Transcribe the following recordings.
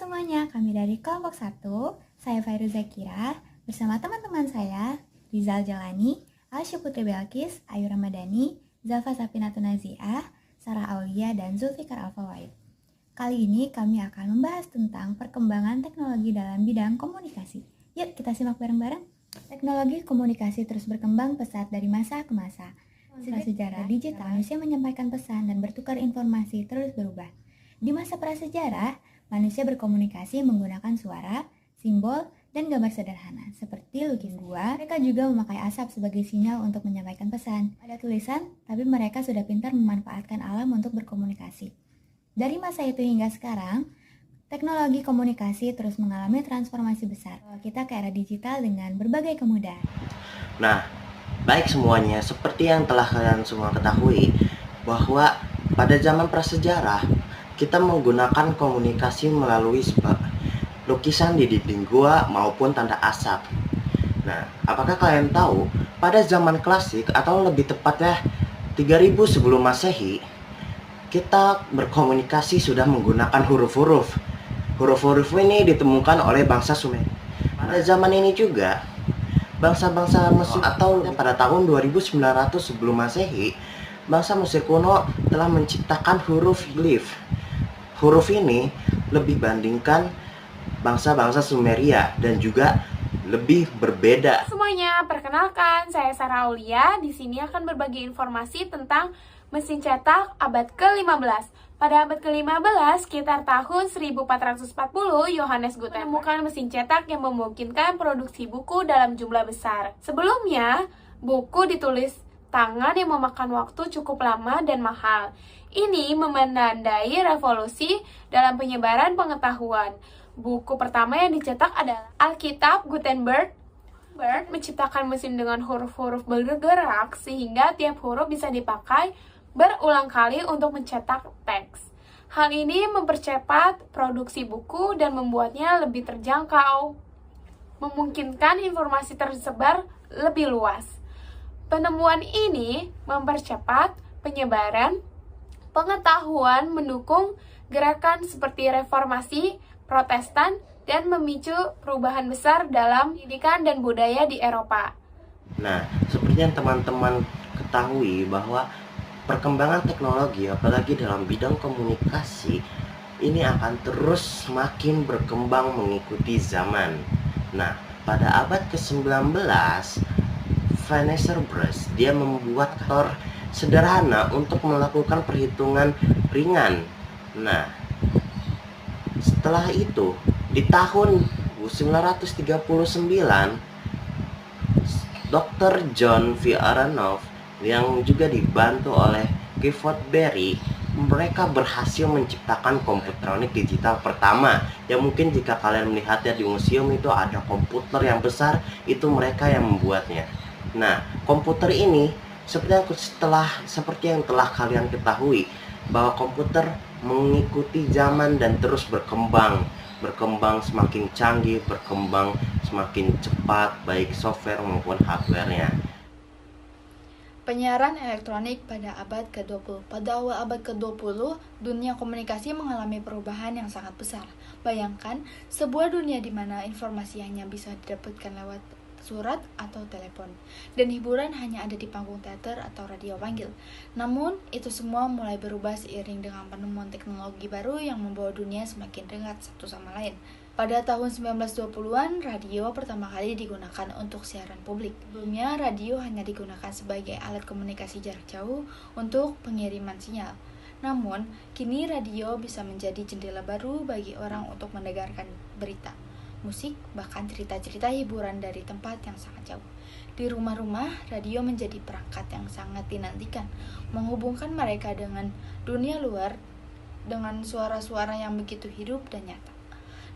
semuanya, kami dari kelompok 1, saya Fairu Zakira, bersama teman-teman saya, Rizal Jalani, Alsya Putri Belkis, Ayu Ramadhani, Zalfa Sapinatun Naziah, Sarah Aulia, dan Zulfikar Alfawaid. Kali ini kami akan membahas tentang perkembangan teknologi dalam bidang komunikasi. Yuk kita simak bareng-bareng. Teknologi komunikasi terus berkembang pesat dari masa ke masa. Prasejarah digital, manusia menyampaikan pesan dan bertukar informasi terus berubah. Di masa prasejarah, manusia berkomunikasi menggunakan suara, simbol, dan gambar sederhana, seperti lukisan gua. Mereka juga memakai asap sebagai sinyal untuk menyampaikan pesan. Ada tulisan, tapi mereka sudah pintar memanfaatkan alam untuk berkomunikasi. Dari masa itu hingga sekarang, teknologi komunikasi terus mengalami transformasi besar. Kita ke era digital dengan berbagai kemudahan. Nah, baik semuanya, seperti yang telah kalian semua ketahui, bahwa pada zaman prasejarah, kita menggunakan komunikasi melalui lukisan di dinding gua maupun tanda asap. Nah, apakah kalian tahu, pada zaman klasik atau lebih tepatnya 3000 sebelum Masehi, kita berkomunikasi sudah menggunakan huruf-huruf. Huruf-huruf ini ditemukan oleh bangsa Sumer. Pada zaman ini juga, bangsa-bangsa Mesir atau pada tahun 2900 sebelum Masehi, bangsa Mesir kuno telah menciptakan huruf glif. Huruf ini lebih bandingkan bangsa-bangsa Sumeria dan juga lebih berbeda. Semuanya, perkenalkan saya Sarah Aulia. Di sini akan berbagi informasi tentang mesin cetak abad ke-15. Pada abad ke-15, sekitar tahun 1440, Johannes Gutenberg menemukan mesin cetak yang memungkinkan produksi buku dalam jumlah besar. Sebelumnya, buku ditulis tangan yang memakan waktu cukup lama dan mahal. Ini menandai revolusi dalam penyebaran pengetahuan. Buku pertama yang dicetak adalah Alkitab Gutenberg. Gutenberg menciptakan mesin dengan huruf-huruf bergerak sehingga tiap huruf bisa dipakai berulang kali untuk mencetak teks. Hal ini mempercepat produksi buku dan membuatnya lebih terjangkau, memungkinkan informasi tersebar lebih luas. Penemuan ini mempercepat penyebaran pengetahuan, mendukung gerakan seperti reformasi Protestan, dan memicu perubahan besar dalam pendidikan dan budaya di Eropa. Nah, seperti yang teman-teman ketahui bahwa perkembangan teknologi, apalagi dalam bidang komunikasi, ini akan terus semakin berkembang mengikuti zaman. Nah, pada abad ke-19, Vanessa Brush, dia membuat kalkulator sederhana untuk melakukan perhitungan ringan. Nah, setelah itu, di tahun 1939, Dr. John V. Aronoff yang juga dibantu oleh Clifford Berry, mereka berhasil menciptakan komputeronik digital pertama. Yang mungkin jika kalian melihatnya di museum itu ada komputer yang besar, itu mereka yang membuatnya. Nah, komputer ini seperti yang telah kalian ketahui, bahwa komputer mengikuti zaman dan terus berkembang semakin canggih, berkembang semakin cepat, baik software maupun hardware-nya. Penyiaran elektronik pada abad ke-20. Pada awal abad ke-20, dunia komunikasi mengalami perubahan yang sangat besar. Bayangkan, sebuah dunia di mana informasi hanya bisa didapatkan lewat surat atau telepon, dan hiburan hanya ada di panggung teater atau radio panggil. Namun, itu semua mulai berubah seiring dengan penemuan teknologi baru yang membawa dunia semakin dekat satu sama lain. Pada tahun 1920-an, radio pertama kali digunakan untuk siaran publik. Sebelumnya, radio hanya digunakan sebagai alat komunikasi jarak jauh untuk pengiriman sinyal. Namun, kini radio bisa menjadi jendela baru bagi orang untuk mendengarkan berita, musik, bahkan cerita-cerita hiburan dari tempat yang sangat jauh. Di rumah-rumah, radio menjadi perangkat yang sangat dinantikan, menghubungkan mereka dengan dunia luar dengan suara-suara yang begitu hidup dan nyata.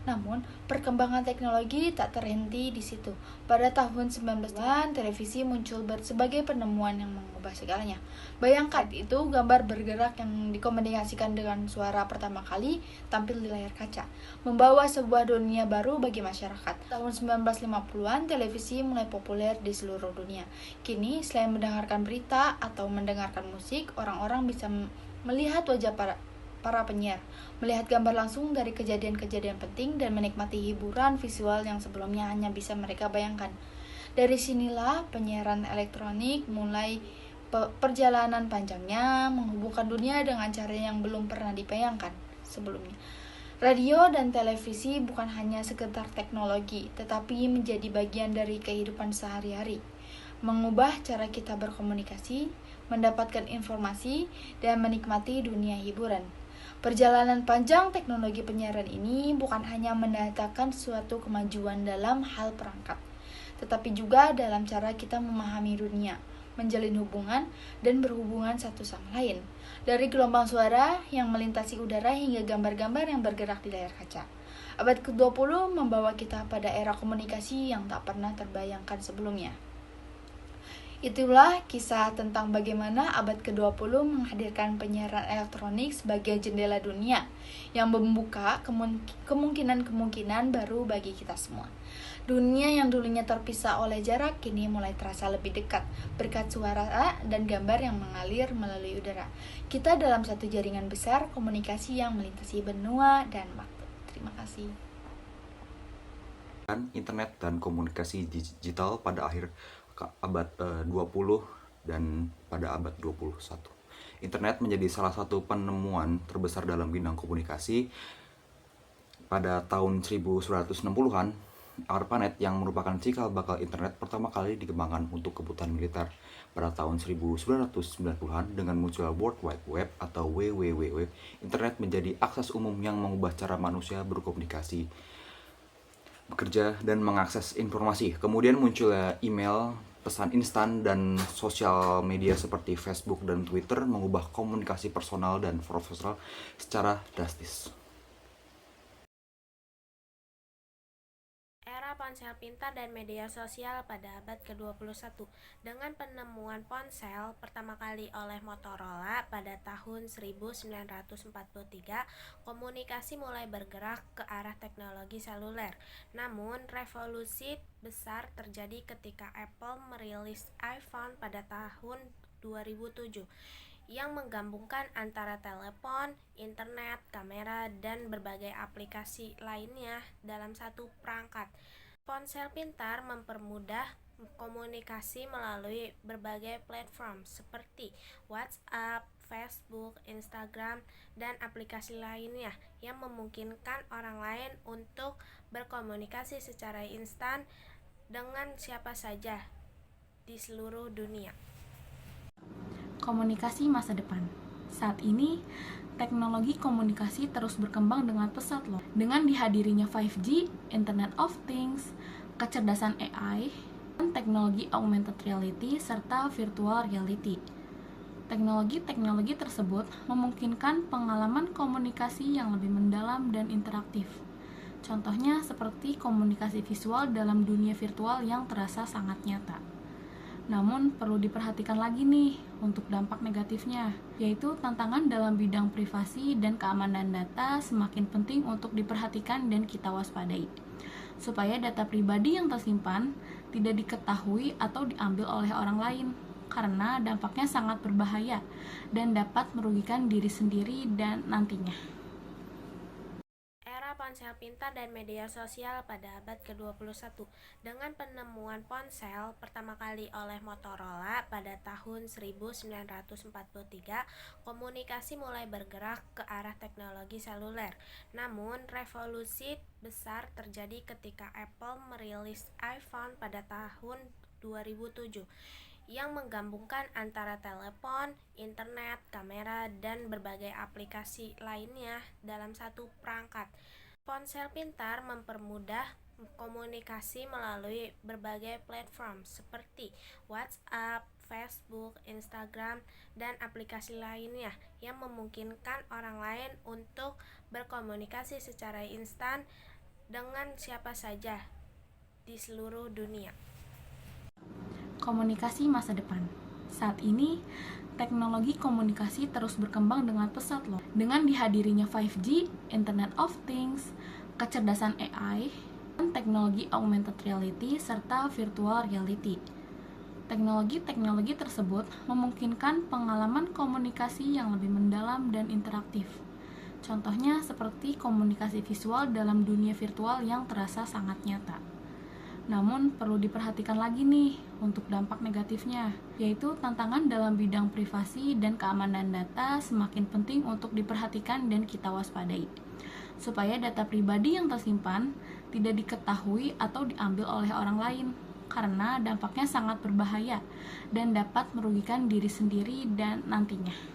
Namun, perkembangan teknologi tak terhenti di situ. Pada tahun 1990-an, televisi muncul sebagai penemuan yang mengubah segalanya. Bayangkan itu gambar bergerak yang dikomunikasikan dengan suara pertama kali tampil di layar kaca, membawa sebuah dunia baru bagi masyarakat. Tahun 1950-an, televisi mulai populer di seluruh dunia. Kini, selain mendengarkan berita atau mendengarkan musik, orang-orang bisa melihat wajah para para penyiar, melihat gambar langsung dari kejadian-kejadian penting dan menikmati hiburan visual yang sebelumnya hanya bisa mereka bayangkan. Dari sinilah penyiaran elektronik mulai perjalanan panjangnya menghubungkan dunia dengan cara yang belum pernah dibayangkan sebelumnya. Radio dan televisi bukan hanya sekedar teknologi, tetapi menjadi bagian dari kehidupan sehari-hari, mengubah cara kita berkomunikasi, mendapatkan informasi, dan menikmati dunia hiburan. Perjalanan panjang teknologi penyiaran ini bukan hanya mendatangkan suatu kemajuan dalam hal perangkat, tetapi juga dalam cara kita memahami dunia, menjalin hubungan, dan berhubungan satu sama lain. Dari gelombang suara yang melintasi udara hingga gambar-gambar yang bergerak di layar kaca. Abad ke-20 membawa kita pada era komunikasi yang tak pernah terbayangkan sebelumnya. Itulah kisah tentang bagaimana abad ke-20 menghadirkan penyiaran elektronik sebagai jendela dunia yang membuka kemungkinan-kemungkinan baru bagi kita semua. Dunia yang dulunya terpisah oleh jarak kini mulai terasa lebih dekat berkat suara dan gambar yang mengalir melalui udara. Kita dalam satu jaringan besar komunikasi yang melintasi benua dan waktu. Terima kasih. Internet dan komunikasi digital pada akhir abad 20 dan pada abad 21. Internet menjadi salah satu penemuan terbesar dalam bidang komunikasi. Pada tahun 1960-an, ARPANET yang merupakan cikal bakal internet pertama kali dikembangkan untuk kebutuhan militer. Pada tahun 1990-an, dengan munculnya World Wide Web atau WWW, internet menjadi akses umum yang mengubah cara manusia berkomunikasi, bekerja, dan mengakses informasi. Kemudian munculnya email, pesan instan, dan sosial media seperti Facebook dan Twitter mengubah komunikasi personal dan profesional secara drastis. Era ponsel pintar dan media sosial pada abad ke-21. Dengan penemuan ponsel pertama kali oleh Motorola pada tahun 1943, komunikasi mulai bergerak ke arah teknologi seluler. Namun, revolusi besar terjadi ketika Apple merilis iPhone pada tahun 2007 yang menggabungkan antara telepon, internet, kamera, dan berbagai aplikasi lainnya dalam satu perangkat. Ponsel pintar mempermudah komunikasi melalui berbagai platform seperti WhatsApp, Facebook, Instagram, dan aplikasi lainnya yang memungkinkan orang lain untuk berkomunikasi secara instan dengan siapa saja di seluruh dunia. Komunikasi masa depan. Saat ini, teknologi komunikasi terus berkembang dengan pesat loh. Dengan dihadirinya 5G, Internet of Things, kecerdasan AI, dan teknologi augmented reality serta virtual reality. Teknologi-teknologi tersebut memungkinkan pengalaman komunikasi yang lebih mendalam dan interaktif. Contohnya seperti komunikasi visual dalam dunia virtual yang terasa sangat nyata. Namun perlu diperhatikan lagi nih untuk dampak negatifnya, yaitu tantangan dalam bidang privasi dan keamanan data semakin penting untuk diperhatikan dan kita waspadai, supaya data pribadi yang tersimpan tidak diketahui atau diambil oleh orang lain, karena dampaknya sangat berbahaya dan dapat merugikan diri sendiri dan nantinya. Ponsel pintar dan media sosial pada abad ke-21. Dengan penemuan ponsel pertama kali oleh Motorola pada tahun 1943, komunikasi mulai bergerak ke arah teknologi seluler. Namun, revolusi besar terjadi ketika Apple merilis iPhone pada tahun 2007 yang menggabungkan antara telepon, internet, kamera, dan berbagai aplikasi lainnya dalam satu perangkat. Ponsel pintar mempermudah komunikasi melalui berbagai platform seperti WhatsApp, Facebook, Instagram, dan aplikasi lainnya yang memungkinkan orang lain untuk berkomunikasi secara instan dengan siapa saja di seluruh dunia. Komunikasi masa depan. Saat ini, teknologi komunikasi terus berkembang dengan pesat loh. Dengan dihadirinya 5G, Internet of Things, kecerdasan AI, dan teknologi augmented reality serta virtual reality. Teknologi-teknologi tersebut memungkinkan pengalaman komunikasi yang lebih mendalam dan interaktif. Contohnya seperti komunikasi visual dalam dunia virtual yang terasa sangat nyata. Namun perlu diperhatikan lagi nih untuk dampak negatifnya, yaitu tantangan dalam bidang privasi dan keamanan data semakin penting untuk diperhatikan dan kita waspadai, supaya data pribadi yang tersimpan tidak diketahui atau diambil oleh orang lain, karena dampaknya sangat berbahaya dan dapat merugikan diri sendiri dan nantinya.